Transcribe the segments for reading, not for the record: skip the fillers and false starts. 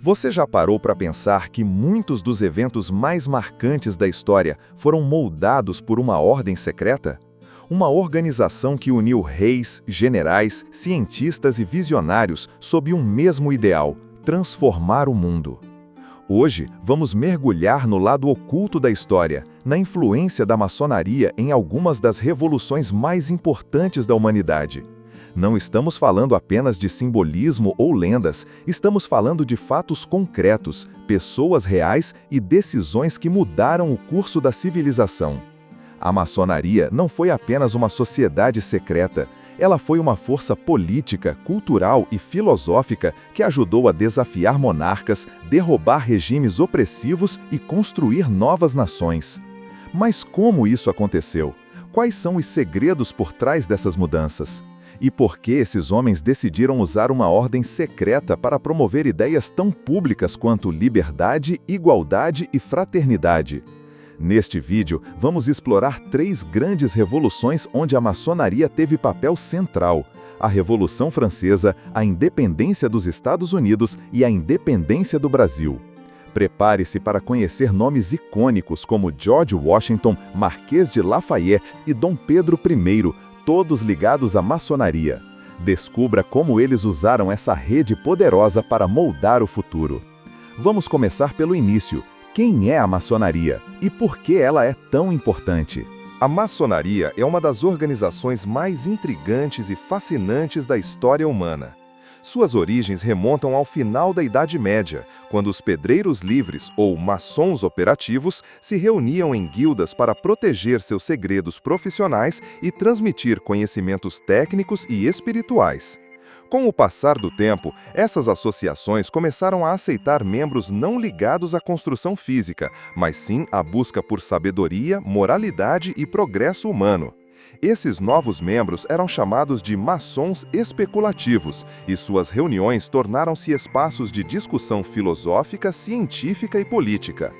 Você já parou para pensar que muitos dos eventos mais marcantes da história foram moldados por uma ordem secreta? Uma organização que uniu reis, generais, cientistas e visionários sob um mesmo ideal: transformar o mundo. Hoje, vamos mergulhar no lado oculto da história, na influência da maçonaria em algumas das revoluções mais importantes da humanidade. Não estamos falando apenas de simbolismo ou lendas, estamos falando de fatos concretos, pessoas reais e decisões que mudaram o curso da civilização. A maçonaria não foi apenas uma sociedade secreta, ela foi uma força política, cultural e filosófica que ajudou a desafiar monarcas, derrubar regimes opressivos e construir novas nações. Mas como isso aconteceu? Quais são os segredos por trás dessas mudanças? E por que esses homens decidiram usar uma ordem secreta para promover ideias tão públicas quanto liberdade, igualdade e fraternidade? Neste vídeo, vamos explorar 3 grandes revoluções onde a maçonaria teve papel central: a Revolução Francesa, a independência dos Estados Unidos e a independência do Brasil. Prepare-se para conhecer nomes icônicos como George Washington, Marquês de Lafayette e Dom Pedro I, todos ligados à maçonaria. Descubra como eles usaram essa rede poderosa para moldar o futuro. Vamos começar pelo início. Quem é a maçonaria e por que ela é tão importante? A maçonaria é uma das organizações mais intrigantes e fascinantes da história humana. Suas origens remontam ao final da Idade Média, quando os pedreiros livres, ou maçons operativos, se reuniam em guildas para proteger seus segredos profissionais e transmitir conhecimentos técnicos e espirituais. Com o passar do tempo, essas associações começaram a aceitar membros não ligados à construção física, mas sim à busca por sabedoria, moralidade e progresso humano. Esses novos membros eram chamados de maçons especulativos, e suas reuniões tornaram-se espaços de discussão filosófica, científica e política.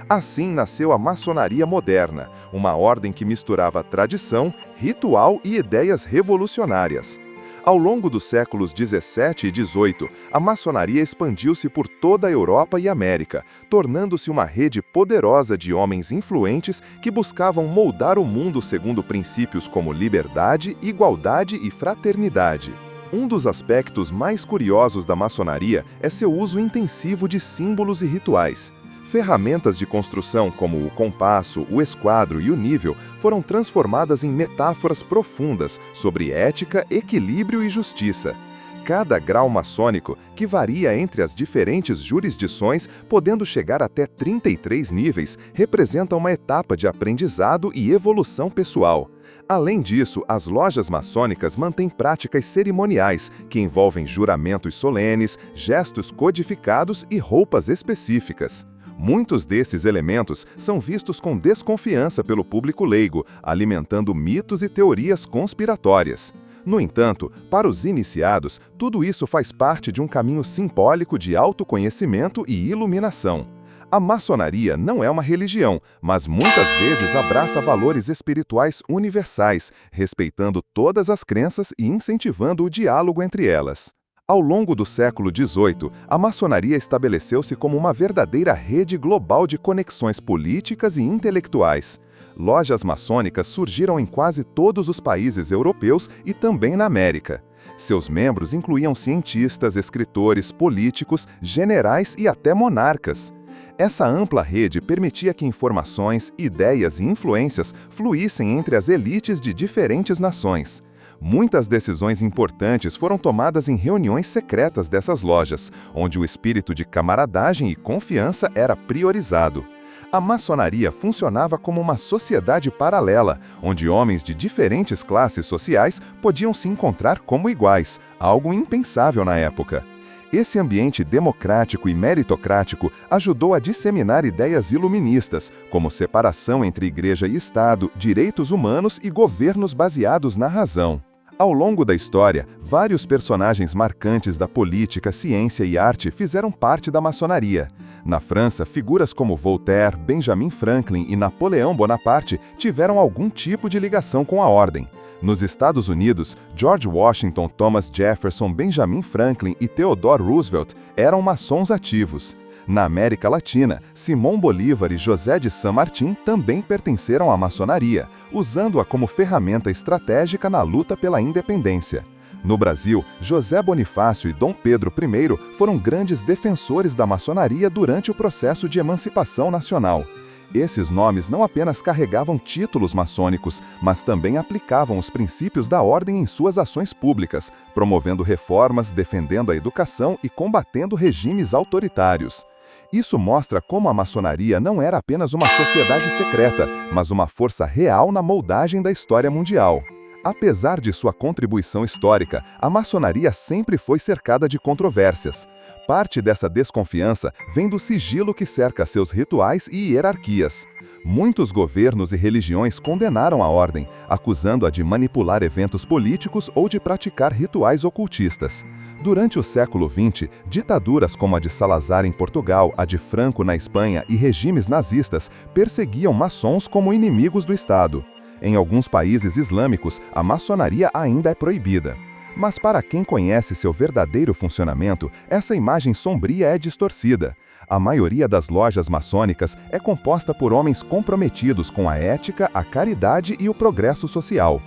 Assim nasceu a maçonaria moderna, uma ordem que misturava tradição, ritual e ideias revolucionárias. Ao longo dos séculos 17 e 18, a maçonaria expandiu-se por toda a Europa e América, tornando-se uma rede poderosa de homens influentes que buscavam moldar o mundo segundo princípios como liberdade, igualdade e fraternidade. Um dos aspectos mais curiosos da maçonaria é seu uso intensivo de símbolos e rituais. Ferramentas de construção como o compasso, o esquadro e o nível foram transformadas em metáforas profundas sobre ética, equilíbrio e justiça. Cada grau maçônico, que varia entre as diferentes jurisdições, podendo chegar até 33 níveis, representa uma etapa de aprendizado e evolução pessoal. Além disso, as lojas maçônicas mantêm práticas cerimoniais, que envolvem juramentos solenes, gestos codificados e roupas específicas. Muitos desses elementos são vistos com desconfiança pelo público leigo, alimentando mitos e teorias conspiratórias. No entanto, para os iniciados, tudo isso faz parte de um caminho simbólico de autoconhecimento e iluminação. A maçonaria não é uma religião, mas muitas vezes abraça valores espirituais universais, respeitando todas as crenças e incentivando o diálogo entre elas. Ao longo do século XVIII, a maçonaria estabeleceu-se como uma verdadeira rede global de conexões políticas e intelectuais. Lojas maçônicas surgiram em quase todos os países europeus e também na América. Seus membros incluíam cientistas, escritores, políticos, generais e até monarcas. Essa ampla rede permitia que informações, ideias e influências fluíssem entre as elites de diferentes nações. Muitas decisões importantes foram tomadas em reuniões secretas dessas lojas, onde o espírito de camaradagem e confiança era priorizado. A maçonaria funcionava como uma sociedade paralela, onde homens de diferentes classes sociais podiam se encontrar como iguais, algo impensável na época. Esse ambiente democrático e meritocrático ajudou a disseminar ideias iluministas, como separação entre igreja e Estado, direitos humanos e governos baseados na razão. Ao longo da história, vários personagens marcantes da política, ciência e arte fizeram parte da maçonaria. Na França, figuras como Voltaire, Benjamin Franklin e Napoleão Bonaparte tiveram algum tipo de ligação com a ordem. Nos Estados Unidos, George Washington, Thomas Jefferson, Benjamin Franklin e Theodore Roosevelt eram maçons ativos. Na América Latina, Simão Bolívar e José de San Martín também pertenceram à maçonaria, usando-a como ferramenta estratégica na luta pela independência. No Brasil, José Bonifácio e Dom Pedro I foram grandes defensores da maçonaria durante o processo de emancipação nacional. Esses nomes não apenas carregavam títulos maçônicos, mas também aplicavam os princípios da ordem em suas ações públicas, promovendo reformas, defendendo a educação e combatendo regimes autoritários. Isso mostra como a maçonaria não era apenas uma sociedade secreta, mas uma força real na moldagem da história mundial. Apesar de sua contribuição histórica, a maçonaria sempre foi cercada de controvérsias. Parte dessa desconfiança vem do sigilo que cerca seus rituais e hierarquias. Muitos governos e religiões condenaram a ordem, acusando-a de manipular eventos políticos ou de praticar rituais ocultistas. Durante o século XX, ditaduras como a de Salazar em Portugal, a de Franco na Espanha e regimes nazistas perseguiam maçons como inimigos do Estado. Em alguns países islâmicos, a maçonaria ainda é proibida. Mas para quem conhece seu verdadeiro funcionamento, essa imagem sombria é distorcida. A maioria das lojas maçônicas é composta por homens comprometidos com a ética, a caridade e o progresso social.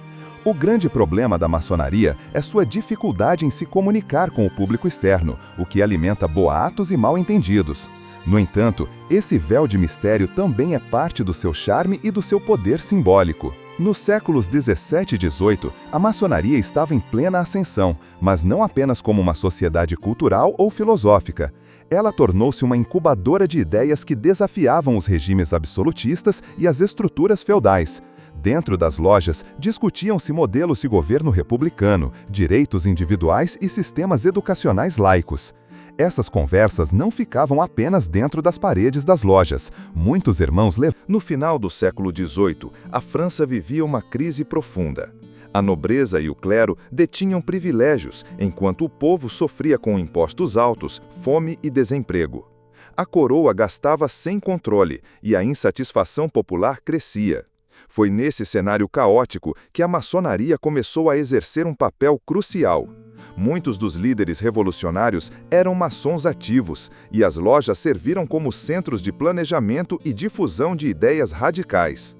O grande problema da maçonaria é sua dificuldade em se comunicar com o público externo, o que alimenta boatos e mal-entendidos. No entanto, esse véu de mistério também é parte do seu charme e do seu poder simbólico. Nos séculos 17 e 18, a maçonaria estava em plena ascensão, mas não apenas como uma sociedade cultural ou filosófica. Ela tornou-se uma incubadora de ideias que desafiavam os regimes absolutistas e as estruturas feudais. Dentro das lojas, discutiam-se modelos de governo republicano, direitos individuais e sistemas educacionais laicos. Essas conversas não ficavam apenas dentro das paredes das lojas. Muitos irmãos No final do século XVIII, a França vivia uma crise profunda. A nobreza e o clero detinham privilégios, enquanto o povo sofria com impostos altos, fome e desemprego. A coroa gastava sem controle e a insatisfação popular crescia. Foi nesse cenário caótico que a maçonaria começou a exercer um papel crucial. Muitos dos líderes revolucionários eram maçons ativos, e as lojas serviram como centros de planejamento e difusão de ideias radicais.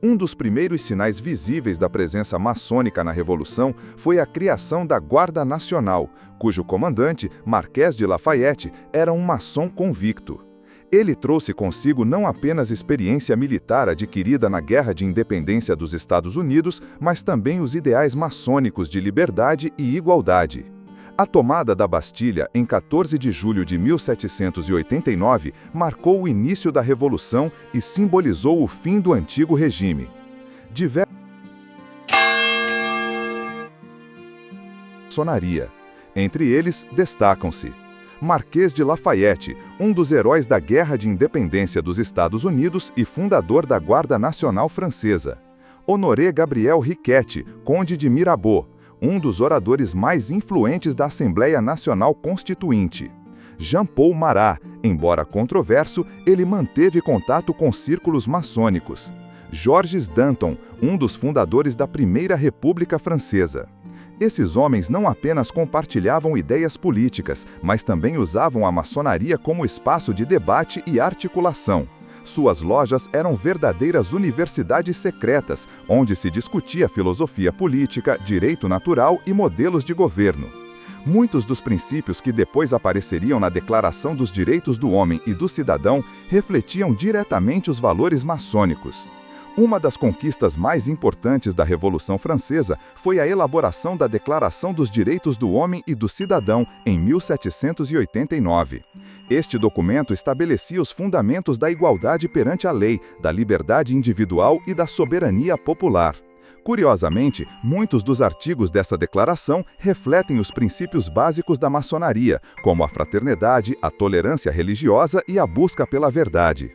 Um dos primeiros sinais visíveis da presença maçônica na Revolução foi a criação da Guarda Nacional, cujo comandante, Marquês de Lafayette, era um maçom convicto. Ele trouxe consigo não apenas experiência militar adquirida na Guerra de Independência dos Estados Unidos, mas também os ideais maçônicos de liberdade e igualdade. A tomada da Bastilha, em 14 de julho de 1789, marcou o início da Revolução e simbolizou o fim do antigo regime. Maçonaria. Entre eles, destacam-se Marquês de Lafayette, um dos heróis da Guerra de Independência dos Estados Unidos e fundador da Guarda Nacional Francesa. Honoré Gabriel Riquet, conde de Mirabeau, um dos oradores mais influentes da Assembleia Nacional Constituinte. Jean-Paul Marat, embora controverso, ele manteve contato com círculos maçônicos. Georges Danton, um dos fundadores da Primeira República Francesa. Esses homens não apenas compartilhavam ideias políticas, mas também usavam a maçonaria como espaço de debate e articulação. Suas lojas eram verdadeiras universidades secretas, onde se discutia filosofia política, direito natural e modelos de governo. Muitos dos princípios que depois apareceriam na Declaração dos Direitos do Homem e do Cidadão refletiam diretamente os valores maçônicos. Uma das conquistas mais importantes da Revolução Francesa foi a elaboração da Declaração dos Direitos do Homem e do Cidadão, em 1789. Este documento estabelecia os fundamentos da igualdade perante a lei, da liberdade individual e da soberania popular. Curiosamente, muitos dos artigos dessa declaração refletem os princípios básicos da maçonaria, como a fraternidade, a tolerância religiosa e a busca pela verdade.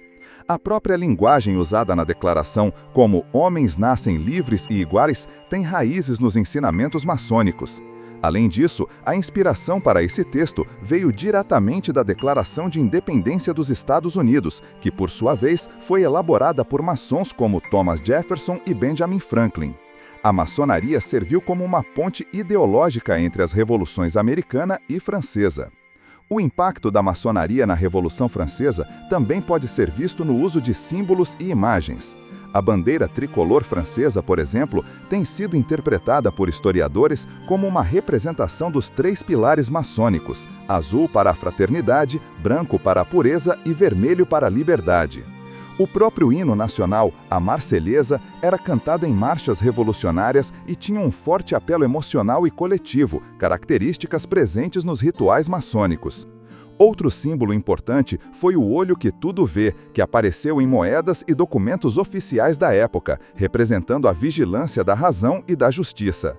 A própria linguagem usada na declaração, como homens nascem livres e iguais, tem raízes nos ensinamentos maçônicos. Além disso, a inspiração para esse texto veio diretamente da Declaração de Independência dos Estados Unidos, que, por sua vez, foi elaborada por maçons como Thomas Jefferson e Benjamin Franklin. A maçonaria serviu como uma ponte ideológica entre as revoluções americana e francesa. O impacto da maçonaria na Revolução Francesa também pode ser visto no uso de símbolos e imagens. A bandeira tricolor francesa, por exemplo, tem sido interpretada por historiadores como uma representação dos 3 pilares maçônicos: azul para a fraternidade, branco para a pureza e vermelho para a liberdade. O próprio hino nacional, a Marselhesa, era cantada em marchas revolucionárias e tinha um forte apelo emocional e coletivo, características presentes nos rituais maçônicos. Outro símbolo importante foi o olho que tudo vê, que apareceu em moedas e documentos oficiais da época, representando a vigilância da razão e da justiça.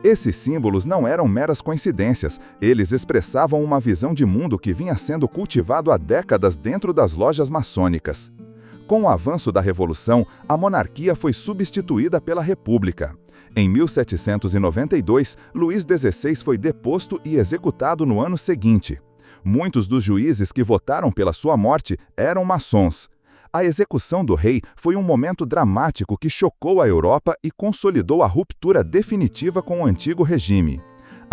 Esses símbolos não eram meras coincidências, eles expressavam uma visão de mundo que vinha sendo cultivado há décadas dentro das lojas maçônicas. Com o avanço da Revolução, a monarquia foi substituída pela República. Em 1792, Luís XVI foi deposto e executado no ano seguinte. Muitos dos juízes que votaram pela sua morte eram maçons. A execução do rei foi um momento dramático que chocou a Europa e consolidou a ruptura definitiva com o antigo regime.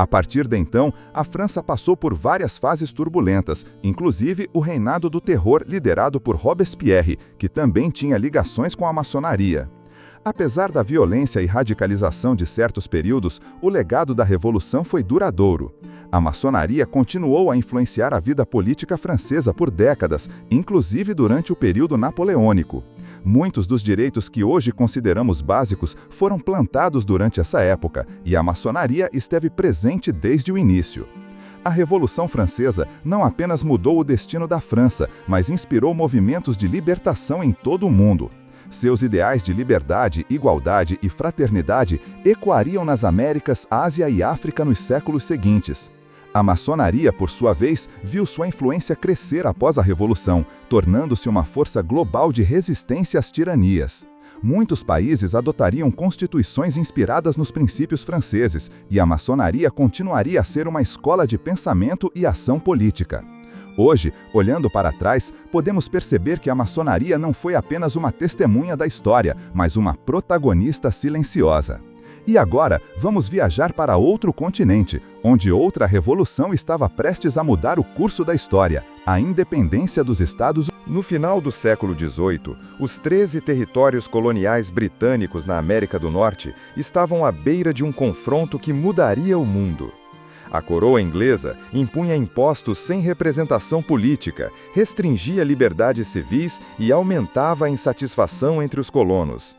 A partir de então, a França passou por várias fases turbulentas, inclusive o reinado do terror liderado por Robespierre, que também tinha ligações com a maçonaria. Apesar da violência e radicalização de certos períodos, o legado da Revolução foi duradouro. A maçonaria continuou a influenciar a vida política francesa por décadas, inclusive durante o período napoleônico. Muitos dos direitos que hoje consideramos básicos foram plantados durante essa época, e a maçonaria esteve presente desde o início. A Revolução Francesa não apenas mudou o destino da França, mas inspirou movimentos de libertação em todo o mundo. Seus ideais de liberdade, igualdade e fraternidade ecoariam nas Américas, Ásia e África nos séculos seguintes. A maçonaria, por sua vez, viu sua influência crescer após a Revolução, tornando-se uma força global de resistência às tiranias. Muitos países adotariam constituições inspiradas nos princípios franceses, e a maçonaria continuaria a ser uma escola de pensamento e ação política. Hoje, olhando para trás, podemos perceber que a maçonaria não foi apenas uma testemunha da história, mas uma protagonista silenciosa. E agora, vamos viajar para outro continente, onde outra revolução estava prestes a mudar o curso da história, a independência dos Estados Unidos. No final do século XVIII, os 13 territórios coloniais britânicos na América do Norte estavam à beira de um confronto que mudaria o mundo. A coroa inglesa impunha impostos sem representação política, restringia liberdades civis e aumentava a insatisfação entre os colonos.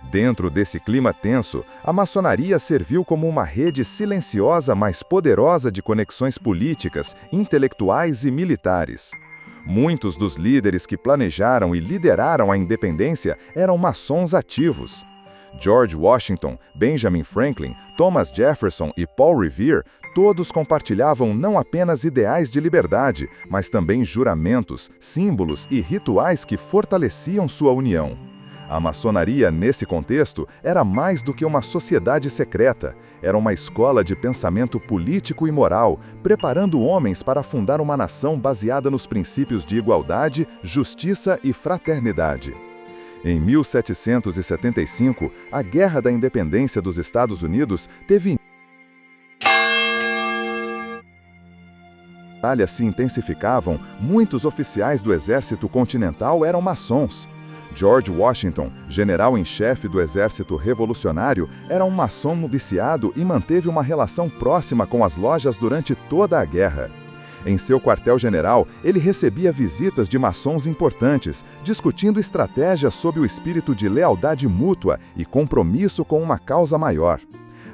Dentro desse clima tenso, a maçonaria serviu como uma rede silenciosa mais poderosa de conexões políticas, intelectuais e militares. Muitos dos líderes que planejaram e lideraram a independência eram maçons ativos. George Washington, Benjamin Franklin, Thomas Jefferson e Paul Revere, todos compartilhavam não apenas ideais de liberdade, mas também juramentos, símbolos e rituais que fortaleciam sua união. A maçonaria, nesse contexto, era mais do que uma sociedade secreta. Era uma escola de pensamento político e moral, preparando homens para fundar uma nação baseada nos princípios de igualdade, justiça e fraternidade. Em 1775, a Guerra da Independência dos Estados Unidos teve batalhas se intensificavam, muitos oficiais do exército continental eram maçons. George Washington, general-em-chefe do Exército Revolucionário, era um maçom noviciado e manteve uma relação próxima com as lojas durante toda a guerra. Em seu quartel-general, ele recebia visitas de maçons importantes, discutindo estratégias sob o espírito de lealdade mútua e compromisso com uma causa maior.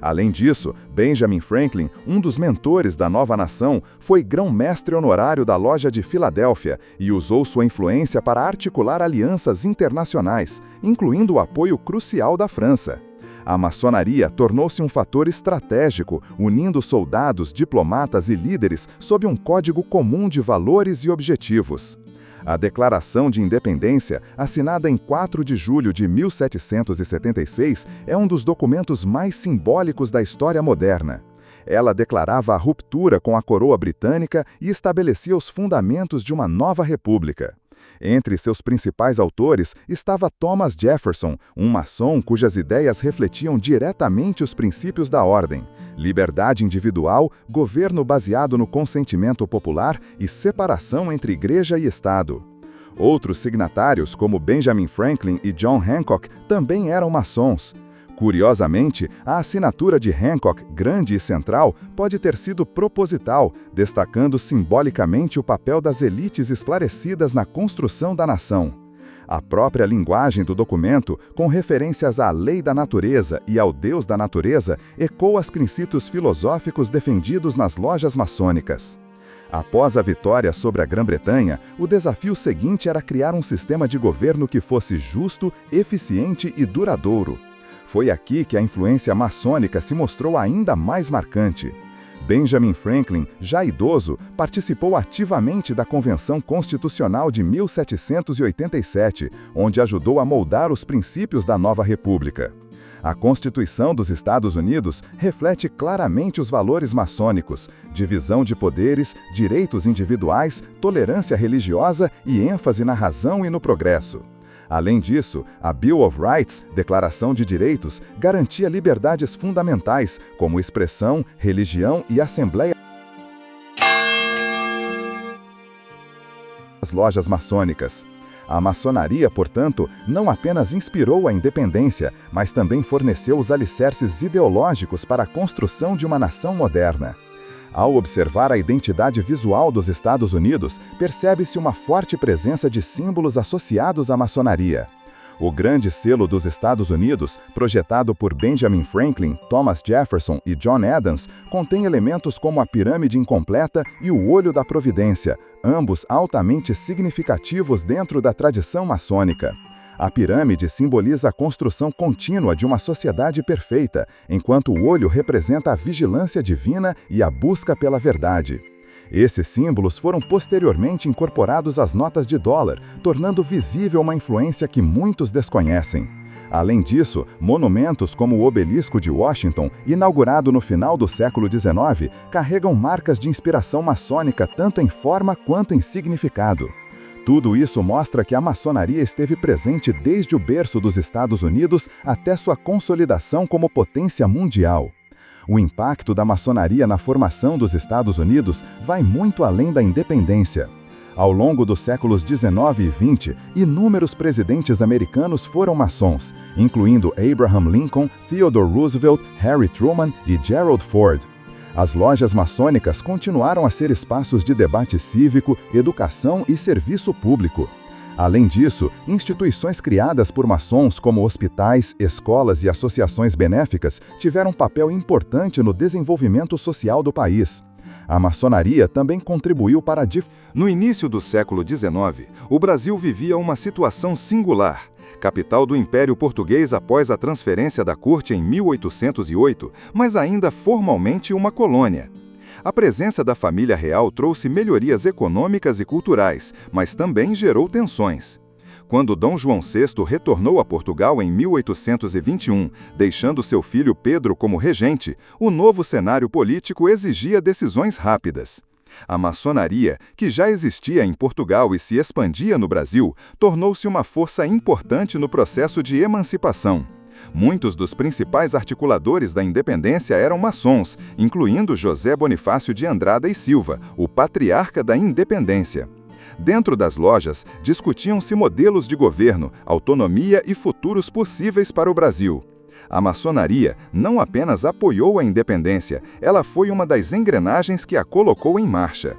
Além disso, Benjamin Franklin, um dos mentores da nova nação, foi grão-mestre honorário da Loja de Filadélfia e usou sua influência para articular alianças internacionais, incluindo o apoio crucial da França. A maçonaria tornou-se um fator estratégico, unindo soldados, diplomatas e líderes sob um código comum de valores e objetivos. A Declaração de Independência, assinada em 4 de julho de 1776, é um dos documentos mais simbólicos da história moderna. Ela declarava a ruptura com a coroa britânica e estabelecia os fundamentos de uma nova república. Entre seus principais autores estava Thomas Jefferson, um maçom cujas ideias refletiam diretamente os princípios da ordem: liberdade individual, governo baseado no consentimento popular e separação entre igreja e Estado. Outros signatários, como Benjamin Franklin e John Hancock, também eram maçons. Curiosamente, a assinatura de Hancock, grande e central, pode ter sido proposital, destacando simbolicamente o papel das elites esclarecidas na construção da nação. A própria linguagem do documento, com referências à lei da natureza e ao Deus da natureza, ecoa os princípios filosóficos defendidos nas lojas maçônicas. Após a vitória sobre a Grã-Bretanha, o desafio seguinte era criar um sistema de governo que fosse justo, eficiente e duradouro. Foi aqui que a influência maçônica se mostrou ainda mais marcante. Benjamin Franklin, já idoso, participou ativamente da Convenção Constitucional de 1787, onde ajudou a moldar os princípios da nova república. A Constituição dos Estados Unidos reflete claramente os valores maçônicos: divisão de poderes, direitos individuais, tolerância religiosa e ênfase na razão e no progresso. Além disso, a Bill of Rights, Declaração de Direitos, garantia liberdades fundamentais, como expressão, religião e assembleia. As lojas maçônicas. A maçonaria, portanto, não apenas inspirou a independência, mas também forneceu os alicerces ideológicos para a construção de uma nação moderna. Ao observar a identidade visual dos Estados Unidos, percebe-se uma forte presença de símbolos associados à maçonaria. O grande selo dos Estados Unidos, projetado por Benjamin Franklin, Thomas Jefferson e John Adams, contém elementos como a pirâmide incompleta e o olho da providência, ambos altamente significativos dentro da tradição maçônica. A pirâmide simboliza a construção contínua de uma sociedade perfeita, enquanto o olho representa a vigilância divina e a busca pela verdade. Esses símbolos foram posteriormente incorporados às notas de dólar, tornando visível uma influência que muitos desconhecem. Além disso, monumentos como o Obelisco de Washington, inaugurado no final do século XIX, carregam marcas de inspiração maçônica tanto em forma quanto em significado. Tudo isso mostra que a maçonaria esteve presente desde o berço dos Estados Unidos até sua consolidação como potência mundial. O impacto da maçonaria na formação dos Estados Unidos vai muito além da independência. Ao longo dos séculos XIX e XX, inúmeros presidentes americanos foram maçons, incluindo Abraham Lincoln, Theodore Roosevelt, Harry Truman e Gerald Ford. As lojas maçônicas continuaram a ser espaços de debate cívico, educação e serviço público. Além disso, instituições criadas por maçons como hospitais, escolas e associações benéficas tiveram papel importante no desenvolvimento social do país. A maçonaria também contribuiu para a No início do século XIX, o Brasil vivia uma situação singular. Capital do Império Português após a transferência da corte em 1808, mas ainda formalmente uma colônia. A presença da família real trouxe melhorias econômicas e culturais, mas também gerou tensões. Quando Dom João VI retornou a Portugal em 1821, deixando seu filho Pedro como regente, o novo cenário político exigia decisões rápidas. A maçonaria, que já existia em Portugal e se expandia no Brasil, tornou-se uma força importante no processo de emancipação. Muitos dos principais articuladores da independência eram maçons, incluindo José Bonifácio de Andrada e Silva, o patriarca da independência. Dentro das lojas, discutiam-se modelos de governo, autonomia e futuros possíveis para o Brasil. A maçonaria não apenas apoiou a independência, ela foi uma das engrenagens que a colocou em marcha.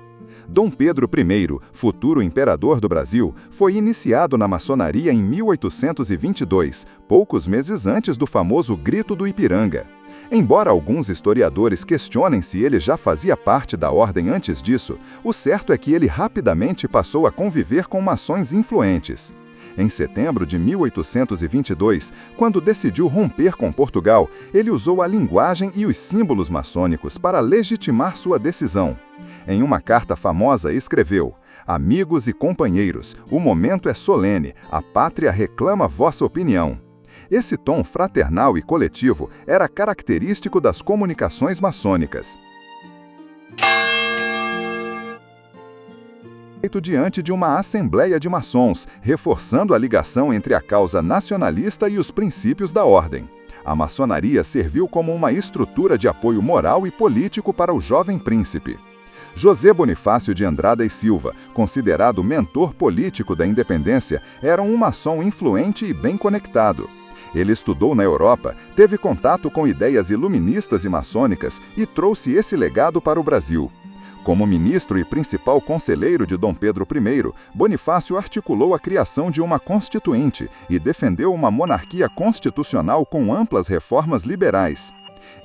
Dom Pedro I, futuro imperador do Brasil, foi iniciado na maçonaria em 1822, poucos meses antes do famoso Grito do Ipiranga. Embora alguns historiadores questionem se ele já fazia parte da ordem antes disso, o certo é que ele rapidamente passou a conviver com maçons influentes. Em setembro de 1822, quando decidiu romper com Portugal, ele usou a linguagem e os símbolos maçônicos para legitimar sua decisão. Em uma carta famosa, escreveu: "Amigos e companheiros, o momento é solene, a pátria reclama vossa opinião." Esse tom fraternal e coletivo era característico das comunicações maçônicas. feito diante de uma assembleia de maçons, reforçando a ligação entre a causa nacionalista e os princípios da ordem. A maçonaria serviu como uma estrutura de apoio moral e político para o jovem príncipe. José Bonifácio de Andrada e Silva, considerado mentor político da independência, era um maçom influente e bem conectado. Ele estudou na Europa, teve contato com ideias iluministas e maçônicas e trouxe esse legado para o Brasil. Como ministro e principal conselheiro de Dom Pedro I, Bonifácio articulou a criação de uma constituinte e defendeu uma monarquia constitucional com amplas reformas liberais.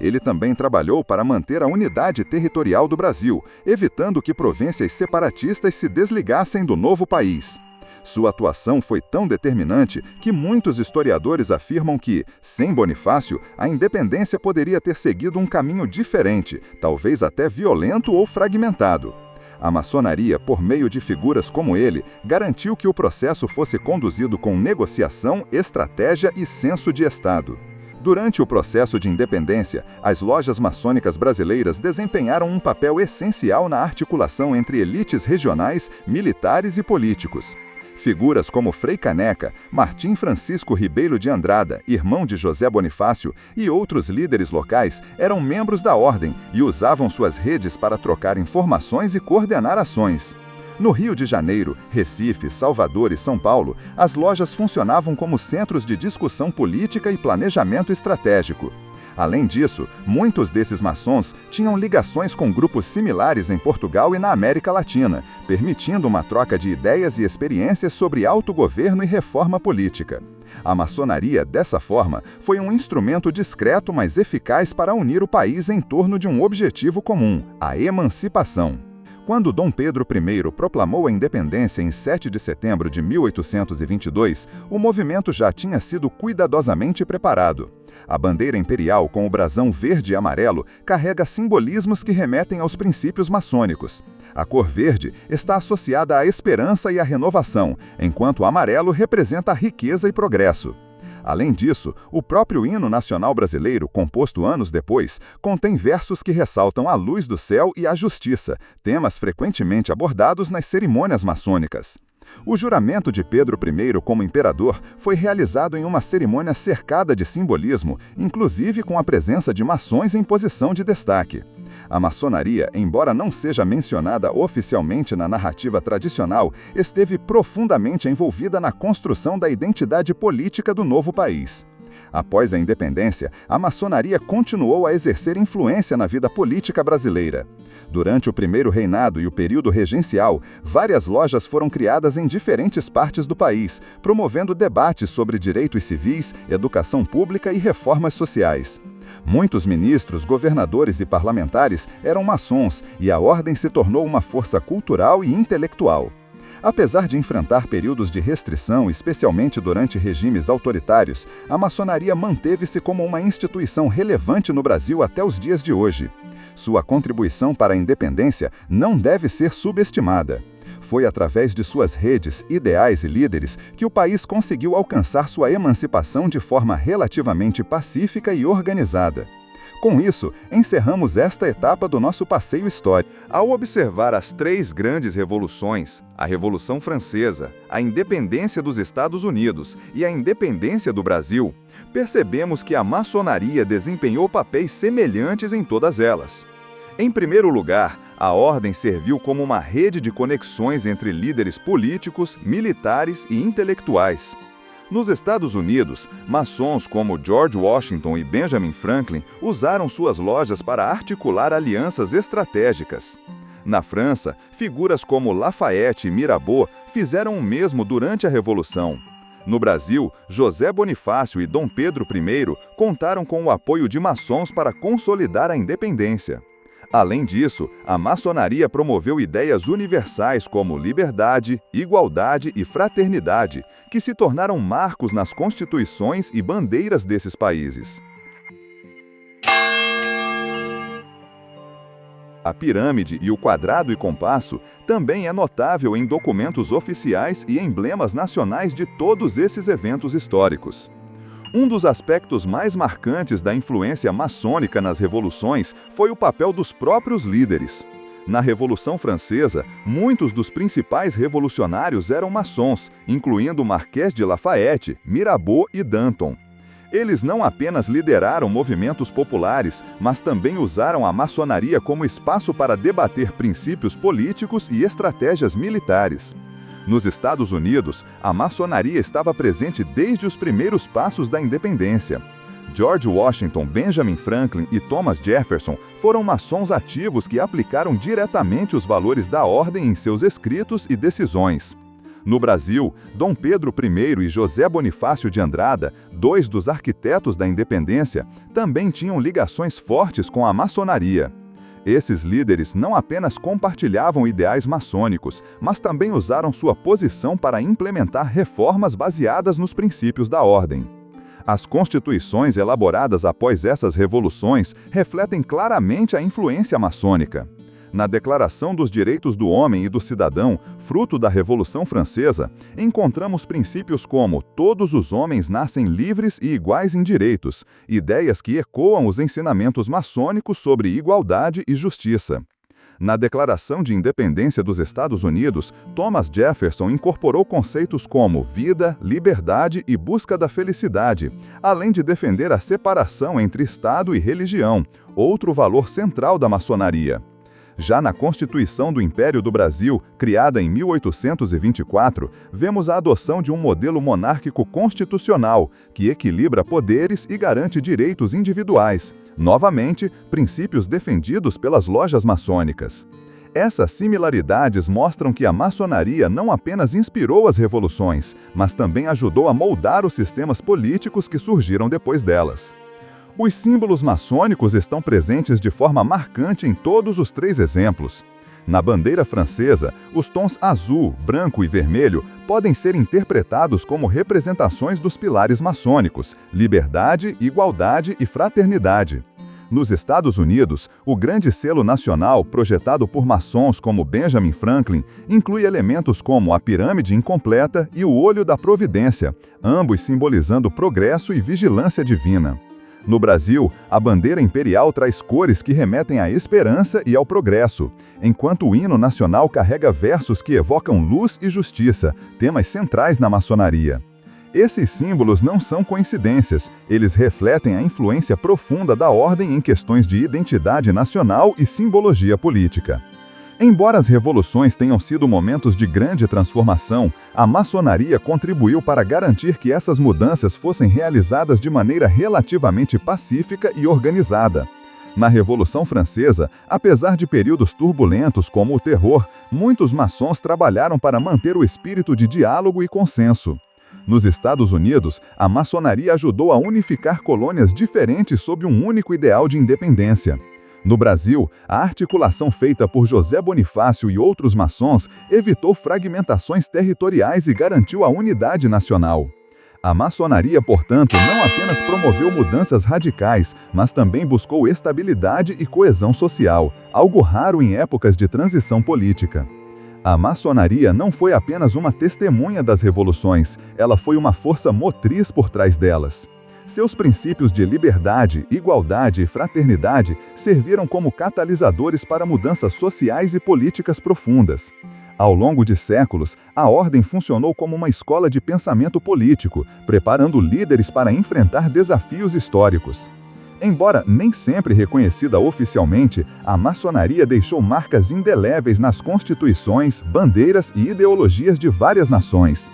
Ele também trabalhou para manter a unidade territorial do Brasil, evitando que províncias separatistas se desligassem do novo país. Sua atuação foi tão determinante que muitos historiadores afirmam que, sem Bonifácio, a independência poderia ter seguido um caminho diferente, talvez até violento ou fragmentado. A maçonaria, por meio de figuras como ele, garantiu que o processo fosse conduzido com negociação, estratégia e senso de Estado. Durante o processo de independência, as lojas maçônicas brasileiras desempenharam um papel essencial na articulação entre elites regionais, militares e políticos. Figuras como Frei Caneca, Martim Francisco Ribeiro de Andrada, irmão de José Bonifácio, e outros líderes locais eram membros da ordem e usavam suas redes para trocar informações e coordenar ações. No Rio de Janeiro, Recife, Salvador e São Paulo, as lojas funcionavam como centros de discussão política e planejamento estratégico. Além disso, muitos desses maçons tinham ligações com grupos similares em Portugal e na América Latina, permitindo uma troca de ideias e experiências sobre autogoverno e reforma política. A maçonaria, dessa forma, foi um instrumento discreto, mas eficaz para unir o país em torno de um objetivo comum: a emancipação. Quando Dom Pedro I proclamou a independência em 7 de setembro de 1822, o movimento já tinha sido cuidadosamente preparado. A bandeira imperial com o brasão verde e amarelo carrega simbolismos que remetem aos princípios maçônicos. A cor verde está associada à esperança e à renovação, enquanto o amarelo representa a riqueza e progresso. Além disso, o próprio hino nacional brasileiro, composto anos depois, contém versos que ressaltam a luz do céu e a justiça, temas frequentemente abordados nas cerimônias maçônicas. O juramento de Pedro I como imperador foi realizado em uma cerimônia cercada de simbolismo, inclusive com a presença de maçons em posição de destaque. A maçonaria, embora não seja mencionada oficialmente na narrativa tradicional, esteve profundamente envolvida na construção da identidade política do novo país. Após a independência, a maçonaria continuou a exercer influência na vida política brasileira. Durante o primeiro reinado e o período regencial, várias lojas foram criadas em diferentes partes do país, promovendo debates sobre direitos civis, educação pública e reformas sociais. Muitos ministros, governadores e parlamentares eram maçons e a ordem se tornou uma força cultural e intelectual. Apesar de enfrentar períodos de restrição, especialmente durante regimes autoritários, a maçonaria manteve-se como uma instituição relevante no Brasil até os dias de hoje. Sua contribuição para a independência não deve ser subestimada. Foi através de suas redes, ideais e líderes que o país conseguiu alcançar sua emancipação de forma relativamente pacífica e organizada. Com isso, encerramos esta etapa do nosso passeio histórico. Ao observar as três grandes revoluções, a Revolução Francesa, a independência dos Estados Unidos e a independência do Brasil, percebemos que a maçonaria desempenhou papéis semelhantes em todas elas. Em primeiro lugar, a ordem serviu como uma rede de conexões entre líderes políticos, militares e intelectuais. Nos Estados Unidos, maçons como George Washington e Benjamin Franklin usaram suas lojas para articular alianças estratégicas. Na França, figuras como Lafayette e Mirabeau fizeram o mesmo durante a Revolução. No Brasil, José Bonifácio e Dom Pedro I contaram com o apoio de maçons para consolidar a independência. Além disso, a maçonaria promoveu ideias universais como liberdade, igualdade e fraternidade, que se tornaram marcos nas constituições e bandeiras desses países. A pirâmide e o quadrado e compasso também é notável em documentos oficiais e emblemas nacionais de todos esses eventos históricos. Um dos aspectos mais marcantes da influência maçônica nas revoluções foi o papel dos próprios líderes. Na Revolução Francesa, muitos dos principais revolucionários eram maçons, incluindo Marquês de Lafayette, Mirabeau e Danton. Eles não apenas lideraram movimentos populares, mas também usaram a maçonaria como espaço para debater princípios políticos e estratégias militares. Nos Estados Unidos, a maçonaria estava presente desde os primeiros passos da independência. George Washington, Benjamin Franklin e Thomas Jefferson foram maçons ativos que aplicaram diretamente os valores da ordem em seus escritos e decisões. No Brasil, Dom Pedro I e José Bonifácio de Andrada, dois dos arquitetos da independência, também tinham ligações fortes com a maçonaria. Esses líderes não apenas compartilhavam ideais maçônicos, mas também usaram sua posição para implementar reformas baseadas nos princípios da ordem. As constituições elaboradas após essas revoluções refletem claramente a influência maçônica. Na Declaração dos Direitos do Homem e do Cidadão, fruto da Revolução Francesa, encontramos princípios como todos os homens nascem livres e iguais em direitos, ideias que ecoam os ensinamentos maçônicos sobre igualdade e justiça. Na Declaração de Independência dos Estados Unidos, Thomas Jefferson incorporou conceitos como vida, liberdade e busca da felicidade, além de defender a separação entre Estado e religião, outro valor central da maçonaria. Já na Constituição do Império do Brasil, criada em 1824, vemos a adoção de um modelo monárquico constitucional, que equilibra poderes e garante direitos individuais. Novamente, princípios defendidos pelas lojas maçônicas. Essas similaridades mostram que a maçonaria não apenas inspirou as revoluções, mas também ajudou a moldar os sistemas políticos que surgiram depois delas. Os símbolos maçônicos estão presentes de forma marcante em todos os três exemplos. Na bandeira francesa, os tons azul, branco e vermelho podem ser interpretados como representações dos pilares maçônicos: liberdade, igualdade e fraternidade. Nos Estados Unidos, o grande selo nacional, projetado por maçons como Benjamin Franklin, inclui elementos como a pirâmide incompleta e o olho da providência, ambos simbolizando progresso e vigilância divina. No Brasil, a bandeira imperial traz cores que remetem à esperança e ao progresso, enquanto o hino nacional carrega versos que evocam luz e justiça, temas centrais na maçonaria. Esses símbolos não são coincidências, eles refletem a influência profunda da ordem em questões de identidade nacional e simbologia política. Embora as revoluções tenham sido momentos de grande transformação, a maçonaria contribuiu para garantir que essas mudanças fossem realizadas de maneira relativamente pacífica e organizada. Na Revolução Francesa, apesar de períodos turbulentos como o terror, muitos maçons trabalharam para manter o espírito de diálogo e consenso. Nos Estados Unidos, a maçonaria ajudou a unificar colônias diferentes sob um único ideal de independência. No Brasil, a articulação feita por José Bonifácio e outros maçons evitou fragmentações territoriais e garantiu a unidade nacional. A maçonaria, portanto, não apenas promoveu mudanças radicais, mas também buscou estabilidade e coesão social, algo raro em épocas de transição política. A maçonaria não foi apenas uma testemunha das revoluções, ela foi uma força motriz por trás delas. Seus princípios de liberdade, igualdade e fraternidade serviram como catalisadores para mudanças sociais e políticas profundas. Ao longo de séculos, a ordem funcionou como uma escola de pensamento político, preparando líderes para enfrentar desafios históricos. Embora nem sempre reconhecida oficialmente, a maçonaria deixou marcas indeléveis nas constituições, bandeiras e ideologias de várias nações.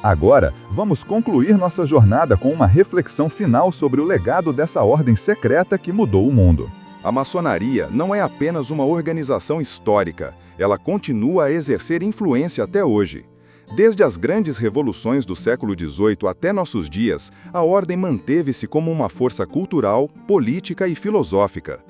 Agora, vamos concluir nossa jornada com uma reflexão final sobre o legado dessa ordem secreta que mudou o mundo. A maçonaria não é apenas uma organização histórica, ela continua a exercer influência até hoje. Desde as grandes revoluções do século XVIII até nossos dias, a ordem manteve-se como uma força cultural, política e filosófica.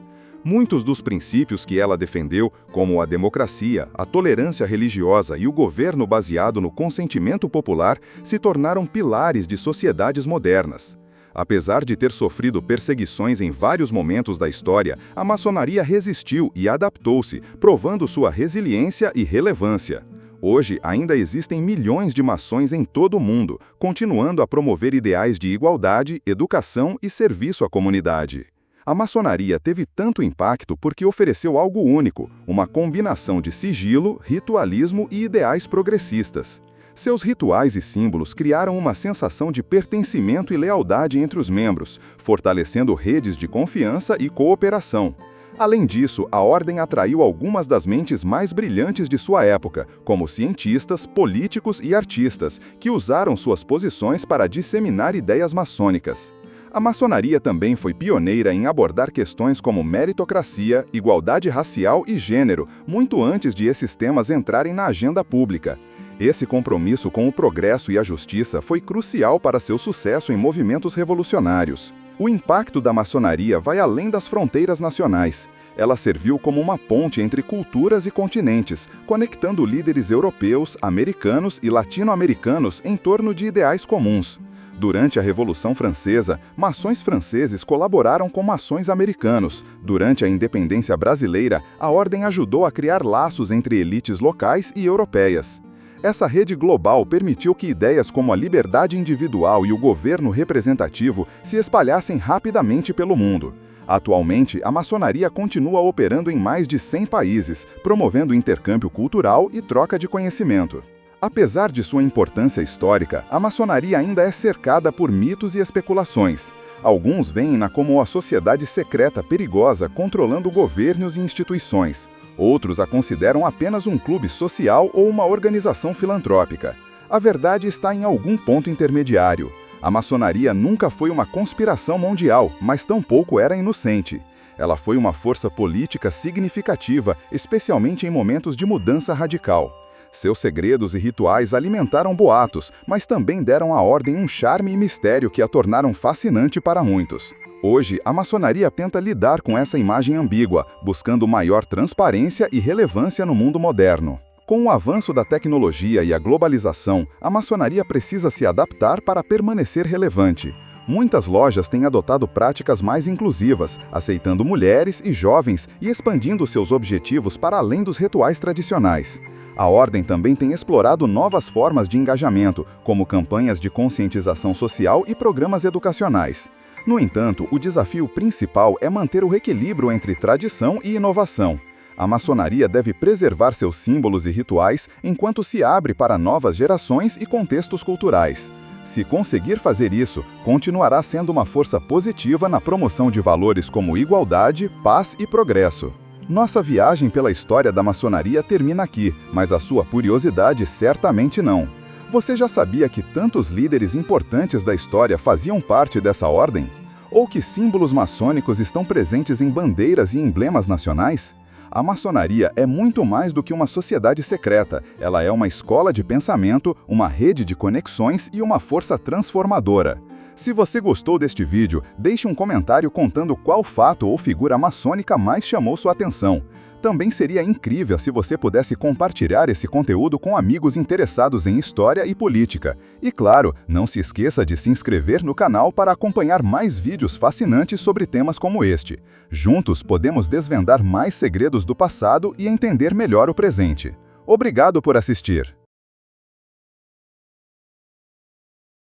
Muitos dos princípios que ela defendeu, como a democracia, a tolerância religiosa e o governo baseado no consentimento popular, se tornaram pilares de sociedades modernas. Apesar de ter sofrido perseguições em vários momentos da história, a maçonaria resistiu e adaptou-se, provando sua resiliência e relevância. Hoje, ainda existem milhões de maçons em todo o mundo, continuando a promover ideais de igualdade, educação e serviço à comunidade. A maçonaria teve tanto impacto porque ofereceu algo único, uma combinação de sigilo, ritualismo e ideais progressistas. Seus rituais e símbolos criaram uma sensação de pertencimento e lealdade entre os membros, fortalecendo redes de confiança e cooperação. Além disso, a ordem atraiu algumas das mentes mais brilhantes de sua época, como cientistas, políticos e artistas, que usaram suas posições para disseminar ideias maçônicas. A maçonaria também foi pioneira em abordar questões como meritocracia, igualdade racial e gênero, muito antes de esses temas entrarem na agenda pública. Esse compromisso com o progresso e a justiça foi crucial para seu sucesso em movimentos revolucionários. O impacto da maçonaria vai além das fronteiras nacionais. Ela serviu como uma ponte entre culturas e continentes, conectando líderes europeus, americanos e latino-americanos em torno de ideais comuns. Durante a Revolução Francesa, maçons franceses colaboraram com maçons americanos. Durante a independência brasileira, a ordem ajudou a criar laços entre elites locais e europeias. Essa rede global permitiu que ideias como a liberdade individual e o governo representativo se espalhassem rapidamente pelo mundo. Atualmente, a maçonaria continua operando em mais de 100 países, promovendo intercâmbio cultural e troca de conhecimento. Apesar de sua importância histórica, a maçonaria ainda é cercada por mitos e especulações. Alguns veem-na como uma sociedade secreta perigosa controlando governos e instituições. Outros a consideram apenas um clube social ou uma organização filantrópica. A verdade está em algum ponto intermediário. A maçonaria nunca foi uma conspiração mundial, mas tampouco era inocente. Ela foi uma força política significativa, especialmente em momentos de mudança radical. Seus segredos e rituais alimentaram boatos, mas também deram à ordem um charme e mistério que a tornaram fascinante para muitos. Hoje, a maçonaria tenta lidar com essa imagem ambígua, buscando maior transparência e relevância no mundo moderno. Com o avanço da tecnologia e a globalização, a maçonaria precisa se adaptar para permanecer relevante. Muitas lojas têm adotado práticas mais inclusivas, aceitando mulheres e jovens e expandindo seus objetivos para além dos rituais tradicionais. A ordem também tem explorado novas formas de engajamento, como campanhas de conscientização social e programas educacionais. No entanto, o desafio principal é manter o equilíbrio entre tradição e inovação. A maçonaria deve preservar seus símbolos e rituais enquanto se abre para novas gerações e contextos culturais. Se conseguir fazer isso, continuará sendo uma força positiva na promoção de valores como igualdade, paz e progresso. Nossa viagem pela história da maçonaria termina aqui, mas a sua curiosidade certamente não. Você já sabia que tantos líderes importantes da história faziam parte dessa ordem? Ou que símbolos maçônicos estão presentes em bandeiras e emblemas nacionais? A maçonaria é muito mais do que uma sociedade secreta. Ela é uma escola de pensamento, uma rede de conexões e uma força transformadora. Se você gostou deste vídeo, deixe um comentário contando qual fato ou figura maçônica mais chamou sua atenção. Também seria incrível se você pudesse compartilhar esse conteúdo com amigos interessados em história e política. E claro, não se esqueça de se inscrever no canal para acompanhar mais vídeos fascinantes sobre temas como este. Juntos podemos desvendar mais segredos do passado e entender melhor o presente. Obrigado por assistir!